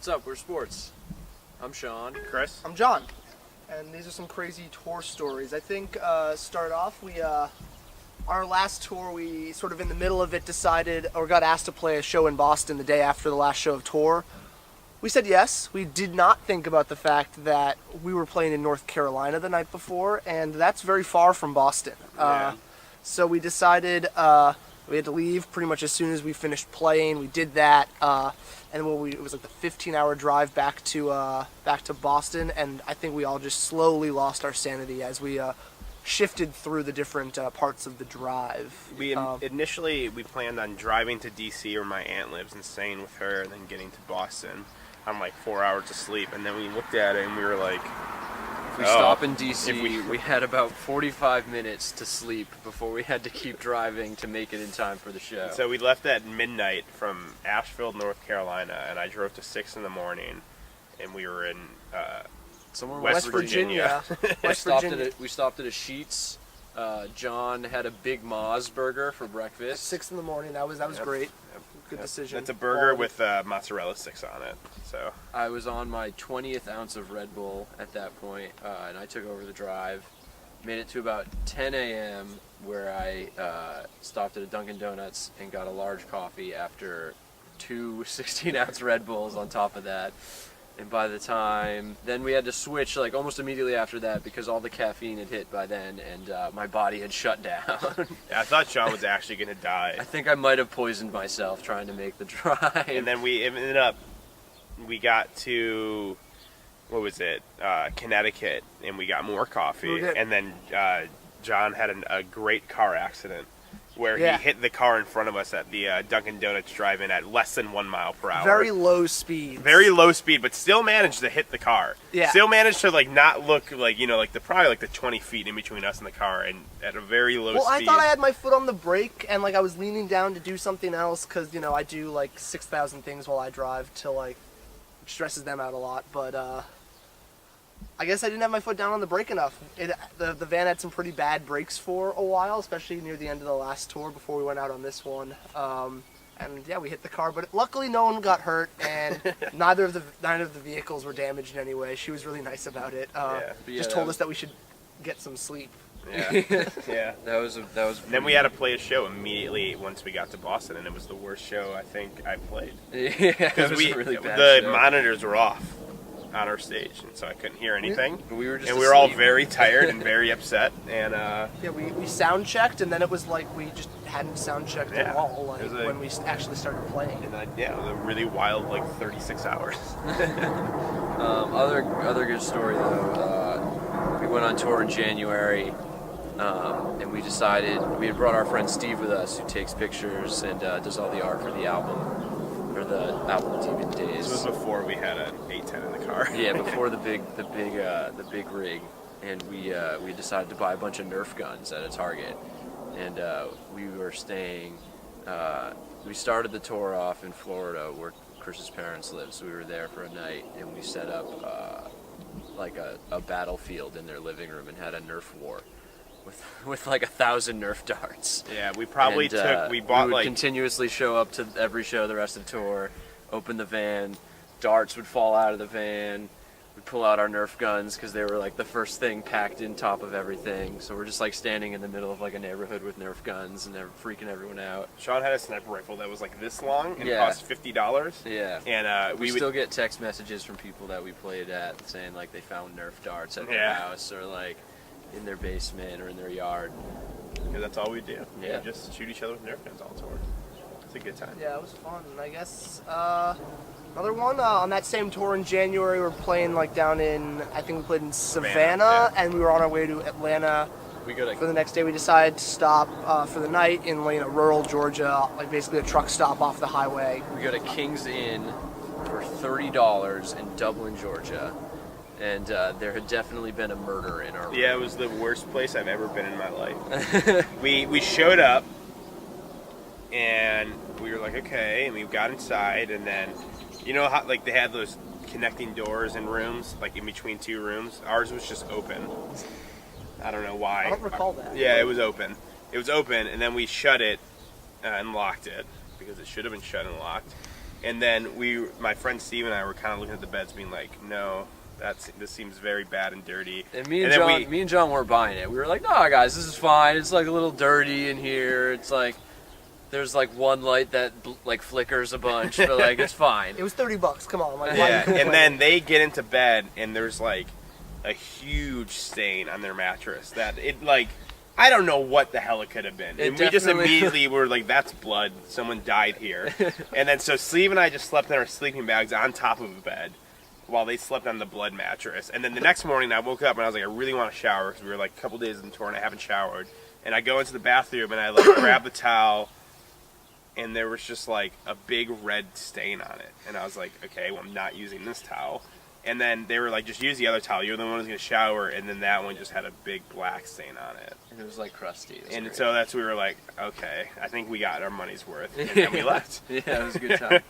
What's up? We're Sports. I'm Sean. Chris. I'm John. And these are some crazy tour stories. I think, start off, our last tour, we sort of in the middle of it decided, or got asked to play a show in Boston the day after the last show of tour. We said yes. We did not think about the fact that we were playing in North Carolina the night before, and that's very far from Boston. So we decided we had to leave pretty much as soon as we finished playing. We did that, and it was like the 15-hour drive back to Boston, and I think we all just slowly lost our sanity as we shifted through the different parts of the drive. Initially we planned on driving to DC where my aunt lives and staying with her, and then getting to Boston on like 4 hours of sleep. And then we looked at it and we were like, if we stop in DC, we had about 45 minutes to sleep before we had to keep driving to make it in time for the show. So we left at midnight from Asheville, North Carolina, and I drove to 6 in the morning, and we were in somewhere in West Virginia. We stopped at a Sheetz. John had a Big Ma's burger for breakfast. 6 in the morning. That was great. Good decision. It's a burger with mozzarella sticks on it. So I was on my 20th ounce of Red Bull at that point, and I took over the drive. Made it to about 10 a.m. where I stopped at a Dunkin' Donuts and got a large coffee after two 16-ounce Red Bulls on top of that. And by the time, then we had to switch like almost immediately after that because all the caffeine had hit by then, and my body had shut down. Yeah, I thought Sean was actually going to die. I think I might have poisoned myself trying to make the drive. And then we ended up, we got to, what was it, Connecticut, and we got more coffee. And then John had a great car accident where he hit the car in front of us at the Dunkin' Donuts drive-in at less than 1 mile per hour. Very low speed. Very low speed, but still managed to hit the car. Yeah. Still managed to like not look like, you know, like probably like the 20 feet in between us and the car, and at a very low speed. Well, I thought I had my foot on the brake, and like I was leaning down to do something else because, you know, I do like 6,000 things while I drive till like stresses them out a lot, but I guess I didn't have my foot down on the brake enough. The van had some pretty bad brakes for a while, especially near the end of the last tour before we went out on this one. And yeah, we hit the car, but luckily no one got hurt, and neither of the vehicles were damaged in any way. She was really nice about it. Just told us that we should get some sleep. Yeah, yeah. That was. Then we had to play a show immediately once we got to Boston, and it was the worst show I think I played. Yeah, it was a really bad the show. monitors were off on our stage, and so I couldn't hear anything. We were just we were all very tired and very upset. And yeah, we sound checked, and then it was like we just hadn't sound checked at all. Like when we actually started playing. And it was a really wild 36 hours. Other good story though. We went on tour in January, and we decided we had brought our friend Steve with us, who takes pictures and does all the art for the album. Or the album TV days. This was before we had an 810 in the car. Yeah, before the big rig, and we decided to buy a bunch of Nerf guns at a Target, and we were staying. We started the tour off in Florida, where Chris's parents live, so we were there for a night, and we set up like a battlefield in their living room and had a Nerf war. With like 1,000 Nerf darts. Yeah, we probably we would continuously show up to every show the rest of the tour, open the van, darts would fall out of the van, we'd pull out our Nerf guns because they were like the first thing packed in top of everything. So we're just like standing in the middle of like a neighborhood with Nerf guns and they're freaking everyone out. Sean had a sniper rifle that was like this long and cost $50. Yeah. And we still get text messages from people that we played at saying like they found Nerf darts at their house or like in their basement or in their yard. Because that's all we do. Yeah. We just shoot each other with Nerf guns all tour. It's a good time. Yeah, it was fun. And I guess another one on that same tour in January, we were playing like down in, I think we played in Savannah, and we were on our way to Atlanta. For the next day, we decided to stop for the night in rural Georgia, like basically a truck stop off the highway. We go to King's Inn for $30 in Dublin, Georgia. And there had definitely been a murder in our room. Yeah, it was the worst place I've ever been in my life. we showed up, and we were like, okay, and we got inside, and then, you know how like they had those connecting doors in rooms, like in between two rooms? Ours was just open. I don't know why. I don't recall that. Yeah, it was open. It was open, and then we shut it and locked it, because it should have been shut and locked. And then my friend Steve and I were kind of looking at the beds, being like, "No, this seems very bad and dirty." And me and John weren't buying it. We were like, "No, guys, this is fine. It's like a little dirty in here. It's like there's like one light that like flickers a bunch, but like it's fine." It was $30. Come on, like, Yeah. And then they get into bed, and there's like a huge stain on their mattress that it like. I don't know what the hell it could have been. And we just immediately were like, that's blood. Someone died here. And then so Steve and I just slept in our sleeping bags on top of a bed while they slept on the blood mattress. And then the next morning I woke up and I was like, I really want to shower because we were like a couple days in the tour and I haven't showered. And I go into the bathroom and I like grab the towel and there was just like a big red stain on it. And I was like, okay, well, I'm not using this towel. And then they were like, just use the other towel. You're the one who's going to shower. And then that one just had a big black stain on it. And it was like crusty. And great. So we were like, okay, I think we got our money's worth. And then we left. Yeah, it was a good time.